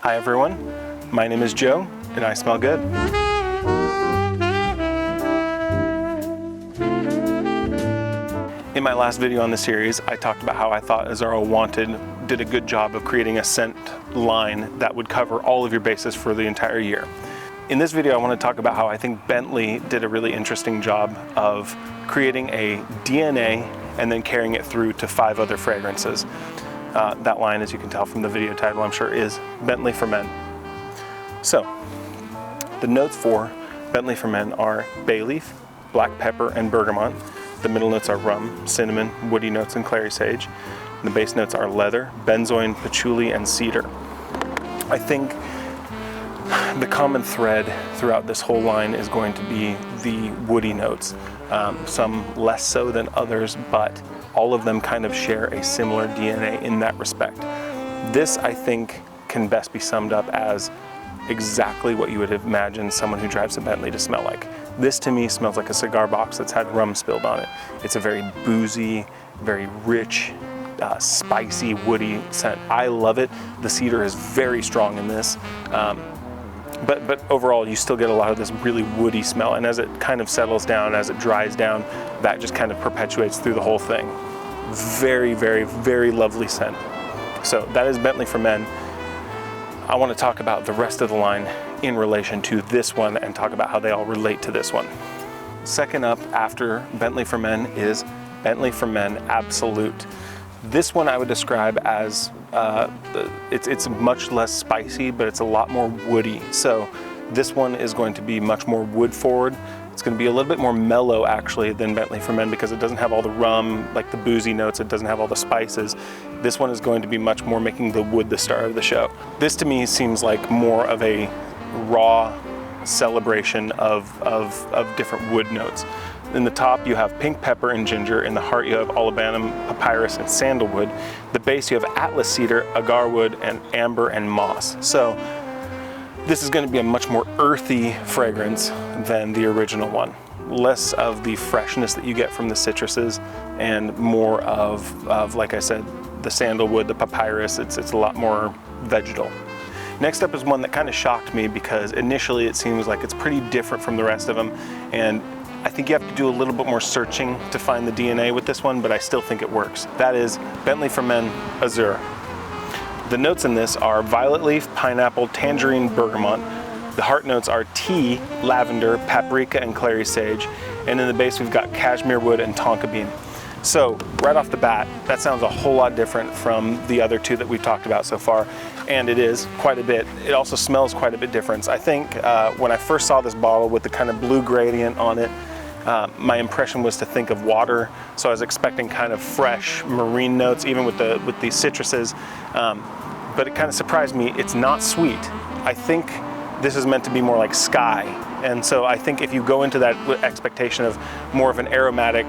Hi everyone, my name is Joe and I smell good. In my last video on the series, I talked about how I thought Azzaro Wanted did a good job of creating a scent line that would cover all of your bases for the entire year. In this video, I want to talk about how I think Bentley did a really interesting job of creating a DNA and then carrying it through to 5 other fragrances. That line, as you can tell from the video title, I'm sure, is Bentley For Men. So, the notes for Bentley For Men are bay leaf, black pepper, and bergamot. The middle notes are rum, cinnamon, woody notes, and clary sage. And the base notes are leather, benzoin, patchouli, and cedar. I think the common thread throughout this whole line is going to be the woody notes. Some less so than others, but all of them kind of share a similar DNA in that respect. This, I think, can best be summed up as exactly what you would imagine someone who drives a Bentley to smell like. This to me smells like a cigar box that's had rum spilled on it. It's a very boozy, very rich, spicy, woody scent. I love it. The cedar is very strong in this. But overall, you still get a lot of this really woody smell, and as it kind of settles down, as it dries down, that just kind of perpetuates through the whole thing. Very, very, very lovely scent. So that is Bentley For Men. I want to talk about the rest of the line in relation to this one and talk about how they all relate to this one. Second up after Bentley For Men is Bentley For Men Absolute. This one I would describe as, it's much less spicy, but it's a lot more woody. So this one is going to be much more wood forward. It's going to be a little bit more mellow actually than Bentley For Men because it doesn't have all the rum, like the boozy notes, it doesn't have all the spices. This one is going to be much more making the wood the star of the show. This to me seems like more of a raw celebration of different wood notes. In the top, you have pink pepper and ginger. In the heart, you have olibanum, papyrus, and sandalwood. The base, you have atlas cedar, agar wood, and amber and moss. So this is going to be a much more earthy fragrance than the original one. Less of the freshness that you get from the citruses and more of like I said, the sandalwood, the papyrus. It's a lot more vegetal. Next up is one that kind of shocked me because initially it seems like it's pretty different from the rest of them, and I think you have to do a little bit more searching to find the DNA with this one, but I still think it works. That is Bentley For Men Azure. The notes in this are violet leaf, pineapple, tangerine, bergamot. The heart notes are tea, lavender, paprika, and clary sage. And in the base we've got cashmere wood and tonka bean. So right off the bat, that sounds a whole lot different from the other two that we've talked about so far. And it is quite a bit. It also smells quite a bit different. I think when I first saw this bottle with the kind of blue gradient on it, my impression was to think of water, so I was expecting kind of fresh marine notes, even with the citruses, but it kind of surprised me. It's not sweet. I think this is meant to be more like sky, and so I think if you go into that with expectation of more of an aromatic,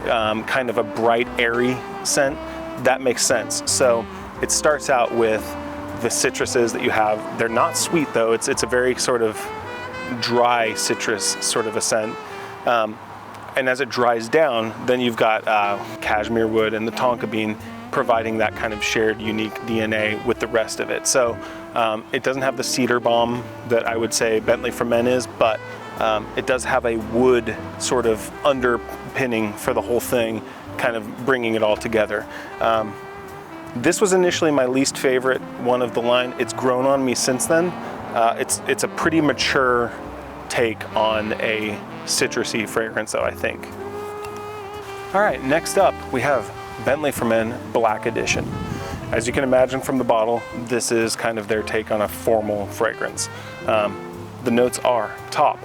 kind of a bright, airy scent, that makes sense. So it starts out with the citruses that you have. They're not sweet though. It's a very sort of dry citrus sort of a scent. And as it dries down, then you've got cashmere wood and the tonka bean providing that kind of shared unique DNA with the rest of it. So it doesn't have the cedar bomb that I would say Bentley For Men is, but it does have a wood sort of underpinning for the whole thing, kind of bringing it all together. This was initially my least favorite one of the line. It's grown on me since then. It's a pretty mature take on a citrusy fragrance though, I think. All right, next up we have Bentley For Men Black Edition. As you can imagine from the bottle, this is kind of their take on a formal fragrance. The notes are top,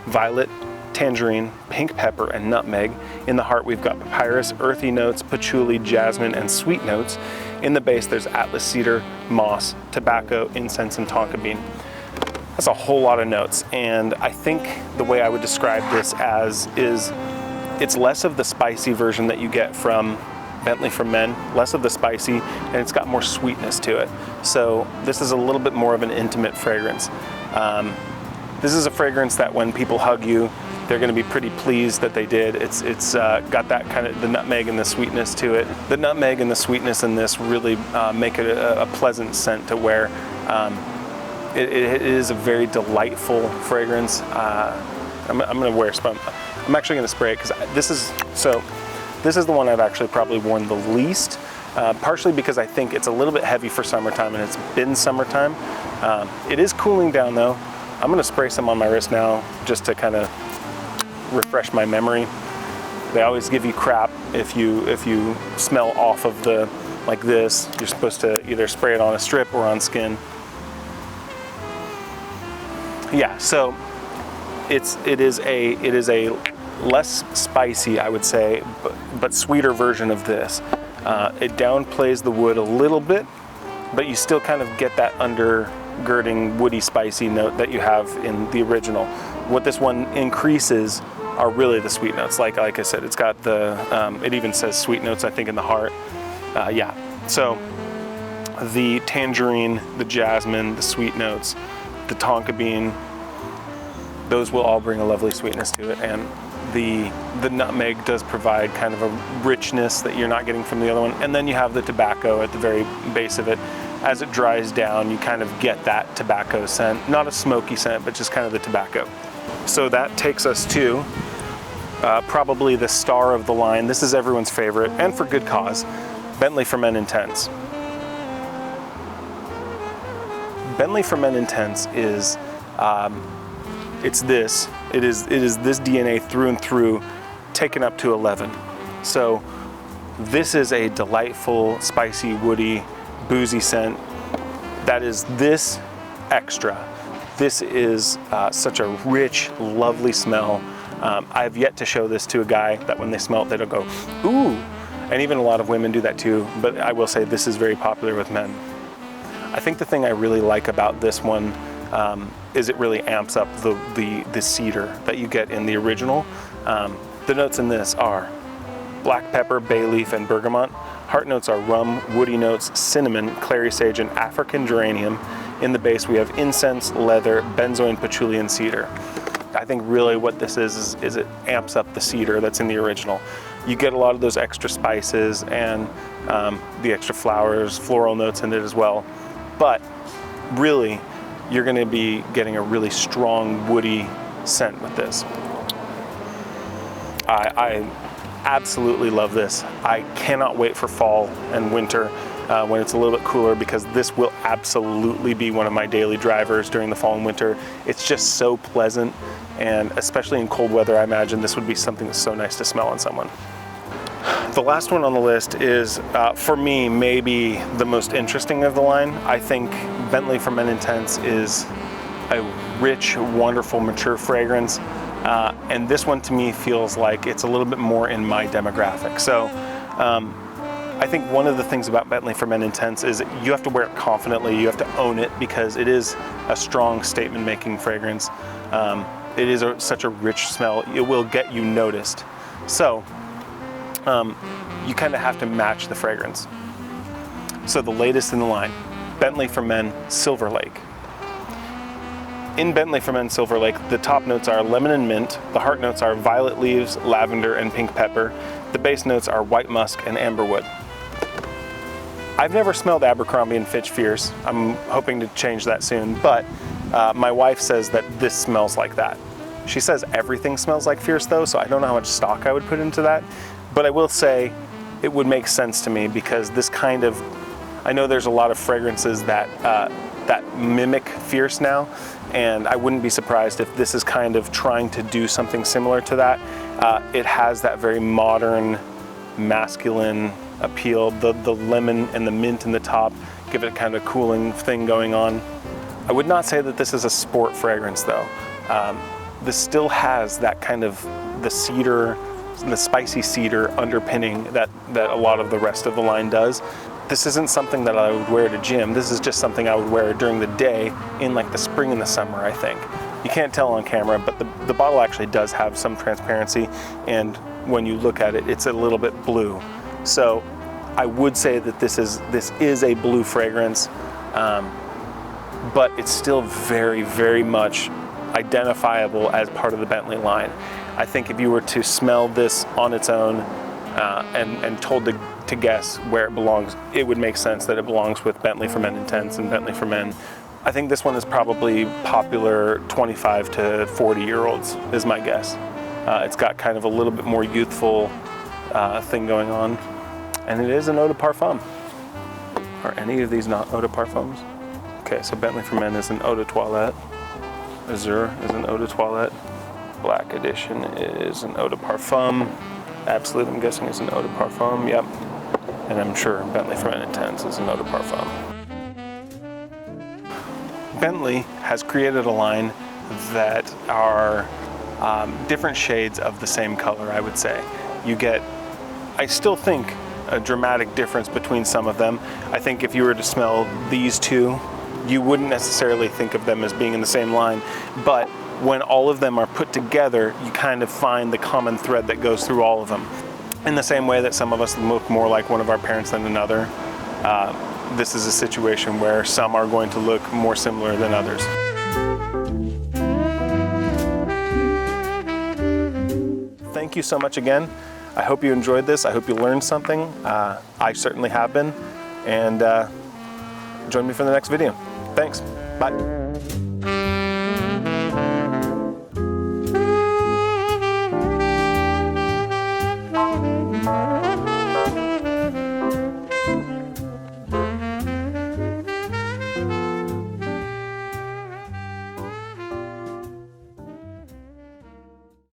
violet, tangerine, pink pepper, and nutmeg. In the heart we've got papyrus, earthy notes, patchouli, jasmine, and sweet notes. In the base there's atlas cedar, moss, tobacco, incense, and tonka bean. That's a whole lot of notes, and I think the way I would describe this as is it's less of the spicy version that you get from Bentley For Men, less of the spicy, and it's got more sweetness to it. So this is a little bit more of an intimate fragrance. This is a fragrance that when people hug you, they're going to be pretty pleased that they did. It's got that kind of the nutmeg and the sweetness to it. The nutmeg and the sweetness in this really make it a pleasant scent to wear. It is a very delightful fragrance. I'm going to wear some. I'm actually going to spray it because this is the one I've actually probably worn the least. Partially because I think it's a little bit heavy for summertime, and it's been summertime. It is cooling down though. I'm going to spray some on my wrist now just to kind of refresh my memory. They always give you crap if you smell off of the, like this. You're supposed to either spray it on a strip or on skin. Yeah, so it is a less spicy, I would say, but sweeter version of this. It downplays the wood a little bit, but you still kind of get that undergirding woody spicy note that you have in the original. What this one increases are really the sweet notes. Like I said, it's got the, it even says sweet notes, I think, in the heart. Yeah, so the tangerine, the jasmine, the sweet notes, the tonka bean, those will all bring a lovely sweetness to it. And the nutmeg does provide kind of a richness that you're not getting from the other one. And then you have the tobacco at the very base of it. As it dries down, you kind of get that tobacco scent. Not a smoky scent, but just kind of the tobacco. So that takes us to probably the star of the line. This is everyone's favorite, and for good cause, Bentley For Men Intense. Bentley For Men Intense is, it is this DNA through and through, taken up to 11. So this is a delightful, spicy, woody, boozy scent that is this extra. This is such a rich, lovely smell. I've yet to show this to a guy that when they smell it, they don't go, ooh. And even a lot of women do that too, but I will say this is very popular with men. I think the thing I really like about this one is it really amps up the cedar that you get in the original. The notes in this are black pepper, bay leaf, and bergamot. Heart notes are rum, woody notes, cinnamon, clary sage, and African geranium. In the base we have incense, leather, benzoin, patchouli, and cedar. I think really what this is it amps up the cedar that's in the original. You get a lot of those extra spices and the extra flowers, floral notes in it as well. But really, you're going to be getting a really strong woody scent with this. I absolutely love this. I cannot wait for fall and winter when it's a little bit cooler, because this will absolutely be one of my daily drivers during the fall and winter. It's just so pleasant, and especially in cold weather, I imagine this would be something that's so nice to smell on someone. The last one on the list is, for me, maybe the most interesting of the line. I think Bentley For Men Intense is a rich, wonderful, mature fragrance. And this one to me feels like it's a little bit more in my demographic. So I think one of the things about Bentley For Men Intense is you have to wear it confidently, you have to own it, because it is a strong statement-making fragrance. It is such a rich smell, it will get you noticed. So you kind of have to match the fragrance. So the latest in the line, Bentley For Men Silver Lake. In Bentley For Men Silver Lake, the top notes are lemon and mint, the heart notes are violet leaves, lavender, and pink pepper. The base notes are white musk and amberwood. I've never smelled Abercrombie & Fitch Fierce. I'm hoping to change that soon, but my wife says that this smells like that. She says everything smells like Fierce though, so I don't know how much stock I would put into that. But I will say it would make sense to me, because this kind of, I know there's a lot of fragrances that mimic Fierce now, and I wouldn't be surprised if this is kind of trying to do something similar to that. It has that very modern, masculine appeal. The lemon and the mint in the top give it kind of a cooling thing going on. I would not say that this is a sport fragrance though. This still has that kind of the cedar, the spicy cedar underpinning that a lot of the rest of the line does. This isn't something that I would wear to gym. This is just something I would wear during the day in like the spring and the summer, I think. You can't tell on camera, but the bottle actually does have some transparency, and when you look at it, it's a little bit blue. So I would say that this is a blue fragrance, but it's still very, very much identifiable as part of the Bentley line. I think if you were to smell this on its own and told to guess where it belongs, it would make sense that it belongs with Bentley For Men Intense and Bentley For Men. I think this one is probably popular 25 to 40-year-olds is my guess. It's got kind of a little bit more youthful thing going on, and it is an eau de parfum. Are any of these not eau de parfums? Okay, so Bentley For Men is an eau de toilette. Azure is an eau de toilette. Black Edition is an eau de parfum. Absolute, I'm guessing, is an eau de parfum, yep. And I'm sure Bentley For Men Intense is an eau de parfum. Bentley has created a line that are different shades of the same color, I would say. You get, I still think, a dramatic difference between some of them. I think if you were to smell these two, you wouldn't necessarily think of them as being in the same line, but when all of them are put together, you kind of find the common thread that goes through all of them. In the same way that some of us look more like one of our parents than another, this is a situation where some are going to look more similar than others. Thank you so much again. I hope you enjoyed this. I hope you learned something. I certainly have been. And join me for the next video. Thanks. Bye.